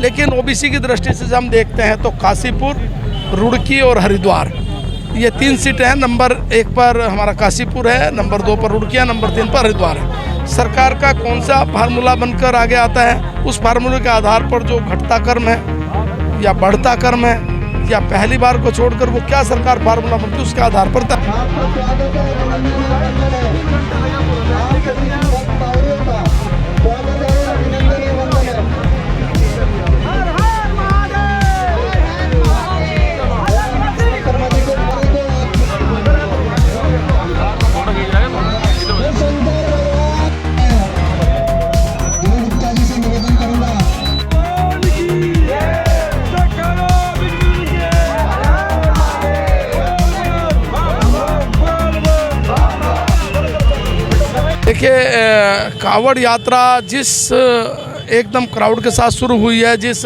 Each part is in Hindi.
लेकिन ओबीसी की दृष्टि से हम देखते हैं तो काशीपुर, रुड़की और हरिद्वार ये 3 सीटें हैं। नंबर 1 पर हमारा काशीपुर है, नंबर 2 पर रुड़की है, नंबर 3 पर हरिद्वार है। सरकार का कौन सा फार्मूला बनकर आगे आता है, उस फार्मूले के आधार पर जो घटता क्रम है या बढ़ता क्रम है या पहली बार को छोड़कर वो क्या सरकार फार्मूला बनती है, उसके आधार पर देखिए, कावड़ यात्रा जिस एकदम क्राउड के साथ शुरू हुई है, जिस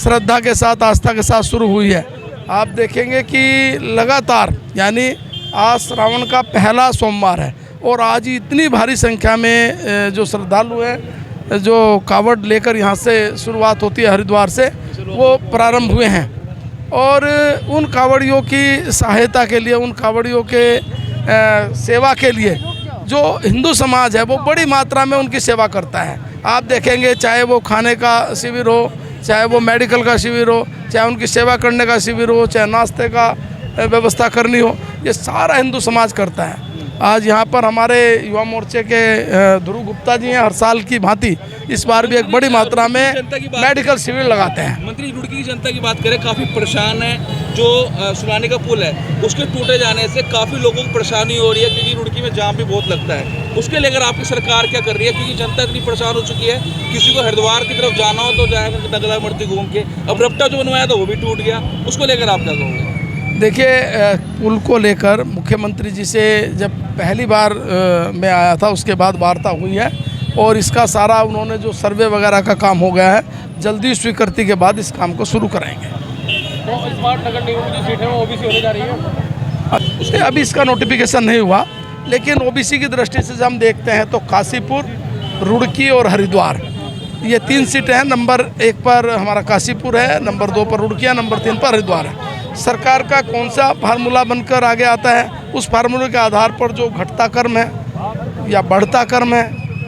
श्रद्धा के साथ, आस्था के साथ शुरू हुई है, आप देखेंगे कि लगातार, यानी आज श्रावण का पहला सोमवार है और आज इतनी भारी संख्या में जो श्रद्धालु हैं, जो कावड़ लेकर यहाँ से शुरुआत होती है हरिद्वार से, वो प्रारंभ हुए हैं। और उन कावड़ियों की सहायता के लिए, उन कावड़ियों के सेवा के लिए जो हिंदू समाज है वो बड़ी मात्रा में उनकी सेवा करता है। आप देखेंगे, चाहे वो खाने का शिविर हो, चाहे वो मेडिकल का शिविर हो, चाहे उनकी सेवा करने का शिविर हो, चाहे नाश्ते का व्यवस्था करनी हो, ये सारा हिंदू समाज करता है। आज यहाँ पर हमारे युवा मोर्चे के ध्रुव गुप्ता जी हैं, हर साल की भांति इस बार भी एक बड़ी मात्रा में मेडिकल शिविर लगाते हैं। मंत्री, रुड़की की जनता की बात करें, काफ़ी परेशान है। जो सुलानी का पुल है उसके टूटे जाने से काफ़ी लोगों को परेशानी हो रही है, क्योंकि रुड़की में जाम भी बहुत लगता है। उसके लेकर आपकी सरकार क्या कर रही है, क्योंकि जनता इतनी परेशान हो चुकी है। किसी को हरिद्वार की तरफ जाना हो तो जाएगा दगला मर्दी घूम के, अब रपटा जो बनवाया था वो भी टूट गया, उसको लेकर आप क्या कहोगे? देखिए, पुल को लेकर मुख्यमंत्री जी से जब पहली बार मैं आया था, उसके बाद वार्ता हुई है और इसका सारा उन्होंने जो सर्वे वगैरह का काम हो गया है, जल्दी स्वीकृति के बाद इस काम को शुरू कराएंगे। तो इस बार नगर निगम की सीटें वो ओबीसी होने जा रही है? अभी इसका नोटिफिकेशन नहीं हुआ, लेकिन ओबीसी की दृष्टि से हम देखते हैं तो काशीपुर, रुड़की और हरिद्वार ये 3 सीटें हैं। नंबर 1 पर हमारा काशीपुर है, नंबर 2 पर रुड़की है, नंबर 3 पर हरिद्वार है। सरकार का कौन सा फार्मूला बनकर आगे आता है, उस फार्मूले के आधार पर जो घटता क्रम है या बढ़ता क्रम है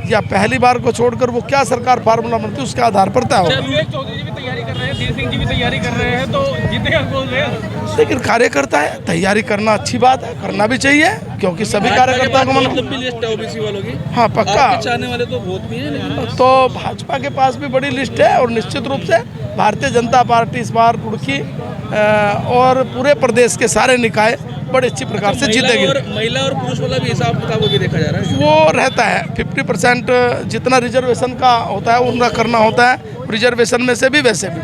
या पहली बार को छोड़कर वो क्या सरकार फार्मूला बनती है, उसके आधार पर तय होगा। विवेक चौधरी जी भी तैयारी कर रहे हैं, धीर सिंह जी भी तैयारी कर रहे हैं, तो जीतेगा बोल रहे हैं। लेकिन कार्यकर्ता है, तैयारी करना अच्छी बात है, करना भी चाहिए, क्योंकि सभी कार्यकर्ताओं को लंबी लिस्ट है ओबीसी वालों की। हाँ, पक्का। चाहने वाले तो बहुत भी हैं, तो भाजपा के पास भी बड़ी लिस्ट है और निश्चित रूप से भारतीय जनता पार्टी इस बार रुड़की और पूरे प्रदेश के सारे निकाय बड़े अच्छी प्रकार से जीतेगी। महिला और पुरुष वाला भी हिसाब किताब भी देखा जा रहा है, वो रहता है 50% जितना रिजर्वेशन का होता है उनका करना होता है, रिजर्वेशन में से भी वैसे भी।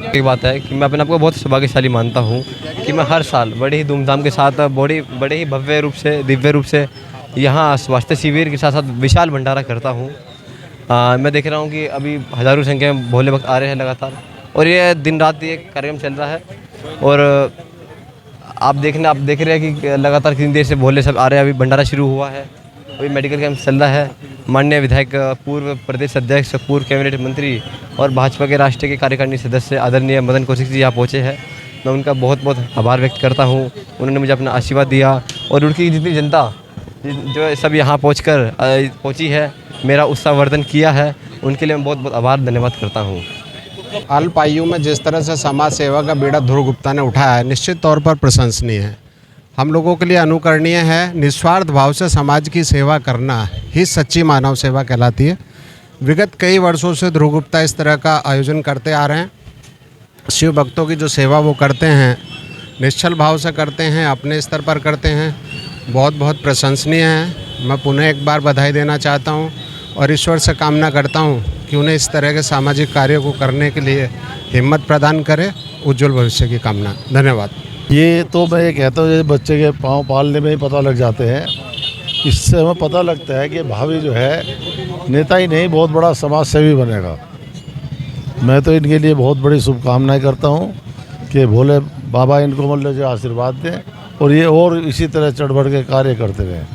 एक बात है कि मैं अपने आप को बहुत सौभाग्यशाली मानता हूँ कि मैं हर साल बड़े ही धूमधाम के साथ, बड़े ही भव्य रूप से, दिव्य रूप से यहाँ स्वास्थ्य शिविर के साथ साथ विशाल भंडारा करता हूँ। मैं देख रहा हूँ कि अभी हज़ारों संख्या में भोले भक्त आ रहे हैं लगातार, और ये दिन रात ये कार्यक्रम चल रहा है। और आप देख रहे हैं कि लगातार कितनी देर से भोले सब आ रहे हैं। अभी भंडारा शुरू हुआ है, अभी मेडिकल कैंप चल रहा है। माननीय विधायक, पूर्व प्रदेश अध्यक्ष, पूर्व कैबिनेट मंत्री और भाजपा के राष्ट्रीय के कार्यकारिणी सदस्य आदरणीय मदन कौशिक जी यहाँ पहुँचे हैं। मैं उनका बहुत बहुत आभार व्यक्त करता हूँ। उन्होंने मुझे अपना आशीर्वाद दिया और रुड़की की जितनी जनता जो सब यहाँ पहुँची है, मेरा उत्साहवर्धन किया है, उनके लिए मैं बहुत बहुत आभार धन्यवाद करता हूँ। अल्प आयु में जिस तरह से समाज सेवा का बीड़ा ध्रुव गुप्ता ने उठाया है, निश्चित तौर पर प्रशंसनीय है। हम लोगों के लिए अनुकरणीय है। निस्वार्थ भाव से समाज की सेवा करना ही सच्ची मानव सेवा कहलाती है। विगत कई वर्षों से ध्रुव गुप्ता इस तरह का आयोजन करते आ रहे हैं। शिव भक्तों की जो सेवा वो करते हैं, निश्चल भाव से करते हैं, अपने स्तर पर करते हैं, बहुत बहुत प्रशंसनीय है। मैं पुनः एक बार बधाई देना चाहता हूँ और ईश्वर से कामना करता हूँ कि उन्हें इस तरह के सामाजिक कार्यों को करने के लिए हिम्मत प्रदान करे। उज्जवल भविष्य की कामना। धन्यवाद। ये तो मैं ये कहता हूँ, जैसे बच्चे के पाँव पालने में ही पता लग जाते हैं। इससे हमें पता लगता है कि भावी जो है नेता ही नहीं, बहुत बड़ा समाज सेवी बनेगा। मैं तो इनके लिए बहुत बड़ी शुभकामनाएं करता हूँ कि भोले बाबा इनको मतलब जो आशीर्वाद दें और ये और इसी तरह चढ़ बढ़ के कार्य करते रहें।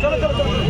चलो चलो चलो